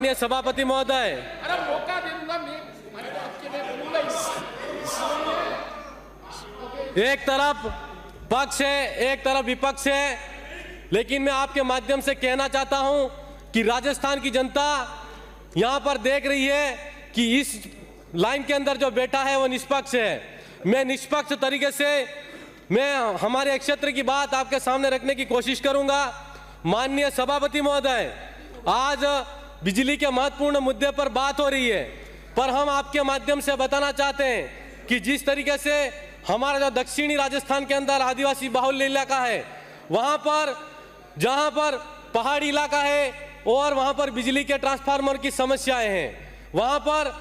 माननीय सभापति महोदय, अरे मौका दे दूंगा मैं आपके लिए बोलूंगा। एक तरफ पक्ष है, एक तरफ विपक्ष है, लेकिन मैं आपके माध्यम से कहना चाहता हूं कि राजस्थान की जनता यहां पर देख रही है कि इस लाइन के अंदर जो बैठा है वो निष्पक्ष है। मैं निष्पक्ष तरीके से मैं हमारे क्षेत्र की बात आपके सामने रखने की कोशिश करूंगा। माननीय सभापति महोदय, आज बिजली के महत्वपूर्ण मुद्दे पर बात हो रही है, पर हम आपके माध्यम से बताना चाहते हैं कि जिस तरीके से हमारा जो दक्षिणी राजस्थान के अंदर आदिवासी बाहुल्य इलाका है, वहां पर जहां पर पहाड़ी इलाका है और वहां पर बिजली के ट्रांसफार्मर की समस्याएं हैं, वहां पर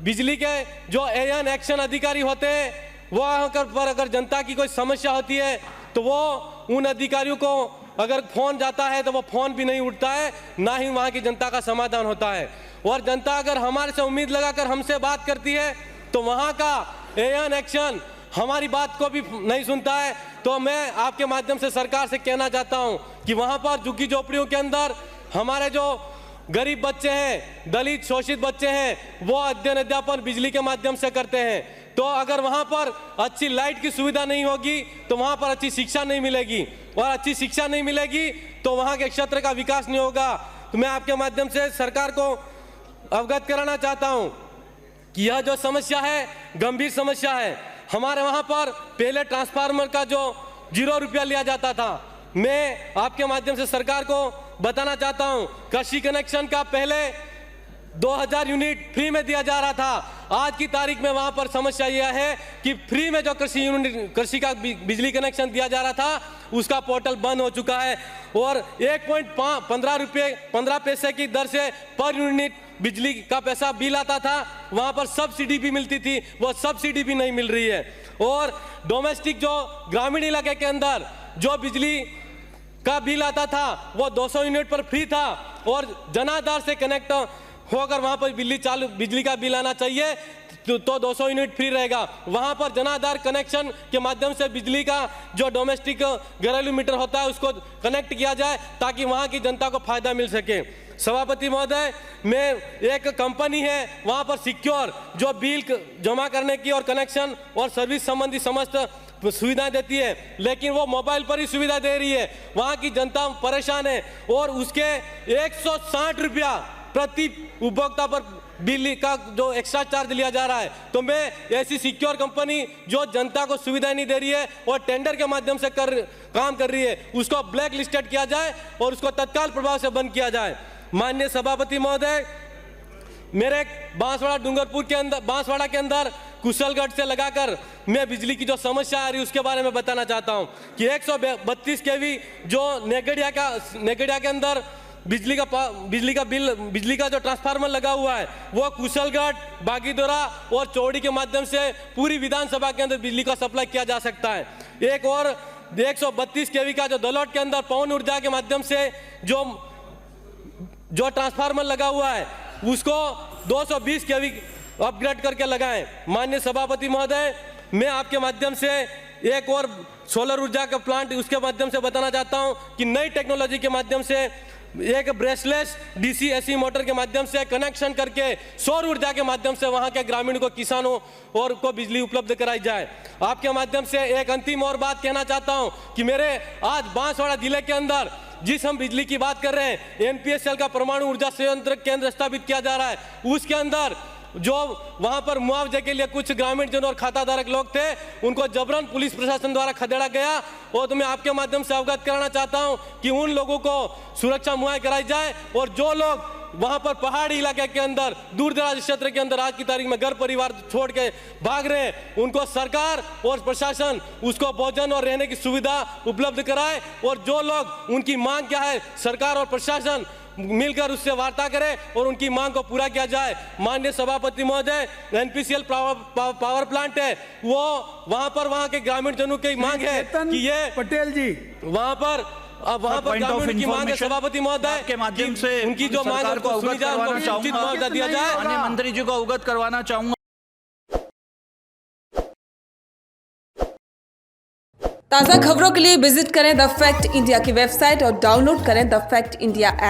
बिजली के जो एएन एक्शन अधिकारी होते हैं, वहां पर अगर जनता की कोई समस्या होती है तो वो उन अधिकारियों को अगर फोन जाता है तो वो फोन भी नहीं उठता है, ना ही वहां की जनता का समाधान होता है। और जनता अगर हमारे से उम्मीद लगाकर हमसे बात करती है तो वहां का एएन एक्शन हमारी बात को भी नहीं सुनता है। तो मैं आपके माध्यम से सरकार से कहना चाहता हूं कि वहां पर झुग्गी झोपड़ियों के अंदर हमारे जो गरीब बच्चे हैं, दलित शोषित बच्चे हैं, वो अध्ययन अध्यापन बिजली के माध्यम से करते हैं। तो अगर वहां पर अच्छी लाइट की सुविधा नहीं होगी तो वहां पर अच्छी शिक्षा नहीं मिलेगी, और अच्छी शिक्षा नहीं मिलेगी तो वहां के क्षेत्र का विकास नहीं होगा। तो मैं आपके माध्यम से सरकार को अवगत कराना चाहता हूं कि यह जो समस्या है गंभीर समस्या है। हमारे वहां पर पहले ट्रांसफार्मर का जो 0 रुपया लिया जाता था, मैं आपके माध्यम से सरकार को बताना चाहता हूं, कृषि कनेक्शन का पहले 2000 यूनिट फ्री में दिया जा रहा था। आज की तारीख में वहां पर समस्या यह है कि फ्री में जो कृषि का बिजली कनेक्शन दिया जा रहा था उसका पोर्टल बंद हो चुका है, और 1.15 पैसे की दर से पर यूनिट बिजली का पैसा बिल आता था। वहां पर सब्सिडी भी मिलती थी, वो सब्सिडी भी नहीं मिल रही है। और डोमेस्टिक जो ग्रामीण इलाके के अंदर जो बिजली का बिल आता था वो 200 यूनिट पर फ्री था, और जनाधार से कनेक्ट होकर वहां पर बिजली का बिल आना चाहिए तो 200 यूनिट फ्री रहेगा। वहां पर जनाधार कनेक्शन के माध्यम से बिजली का जो डोमेस्टिक घरेलू मीटर होता है उसको कनेक्ट किया जाए ताकि वहां की जनता को फायदा मिल सके। सभापति महोदय, मैं एक कंपनी है वहां पर सिक्योर जो बिल जमा करने की और कनेक्शन और सर्विस संबंधी समस्त सुविधाएं देती है, लेकिन वो मोबाइल पर ही सुविधा दे रही है। वहां की जनता परेशान है और उसके 160 रुपया प्रति उपभोक्ता पर बिल का जो एक्स्ट्रा चार्ज लिया जा रहा है। तो मैं ऐसी सिक्योर कंपनी जो जनता को सुविधा नहीं दे रही है और टेंडर के माध्यम से काम कर रही है, उसको ब्लैक लिस्टेड किया जाए और उसको तत्काल प्रभाव से बंद किया जाए। माननीय सभापति महोदय, मेरे बांसवाड़ा डूंगरपुर के अंदर, बांसवाड़ा के अंदर कुशलगढ़ से लगाकर मैं बिजली की जो समस्या आ रही है उसके बारे में बताना चाहता हूं कि 132 केवी जो नेगड़िया के अंदर बिजली का जो ट्रांसफार्मर लगा हुआ है वो कुशलगढ़, बागीदोरा और चौड़ी के माध्यम से पूरी विधानसभा के अंदर बिजली का सप्लाई किया जा सकता है। एक और 132 केवी का जो दलोट के अंदर पवन ऊर्जा के माध्यम से जो ट्रांसफार्मर लगा हुआ है उसको 220 केवी अपग्रेड करके लगाएं। माननीय सभापति महोदय, मैं आपके माध्यम से एक और सोलर ऊर्जा का प्लांट उसके माध्यम से बताना चाहता हूं कि नई टेक्नोलॉजी के माध्यम से एक ब्रेसलेस डीसी एसी मोटर के माध्यम से कनेक्शन करके सौर ऊर्जा के माध्यम से वहां के ग्रामीण को, किसानों और को बिजली उपलब्ध कराई जाए। आपके माध्यम से एक अंतिम और बात कहना चाहता हूं कि मेरे आज बांसवाड़ा जिले के अंदर जिस हम बिजली की बात कर रहे हैं, एनपीएसएल का परमाणु ऊर्जा संयंत्र केंद्र स्थापित किया जा रहा है, उसके अंदर जो वहां पर मुआवजे के लिए कुछ ग्रामीण जन और खाताधारक लोग थे उनको जबरन पुलिस प्रशासन द्वारा खदेड़ा गया। और तो मैं आपके माध्यम से अवगत कराना चाहता हूं कि उन लोगों को सुरक्षा मुहैया कराई जाए, और जो लोग वहां पर पहाड़ी इलाके के अंदर दूर दराज क्षेत्र के अंदर आज की तारीख में घर परिवार छोड़ के भाग रहे हैं, उनको सरकार और प्रशासन उसको भोजन और रहने की सुविधा उपलब्ध कराए। और जो लोग उनकी मांग क्या है, सरकार और प्रशासन मिलकर उससे वार्ता करें और उनकी मांग को पूरा किया जाए। माननीय सभापति महोदय, एनपीसीएल पावर प्लांट है वो वहां के ग्रामीण जनों की मांग है कि ये पटेल जी वहां पर ग्रामीण की मांग है। सभापति महोदय के माध्यम से उनकी जो मांग है उसको सुनी जाए, उनको उचित मुआवजा दिया जाए। माननीय मंत्री जी को अवगत करवाना चाहूंगा। ताज़ा खबरों के लिए विजिट करें द फैक्ट इंडिया की वेबसाइट और डाउनलोड करें द फैक्ट इंडिया ऐप।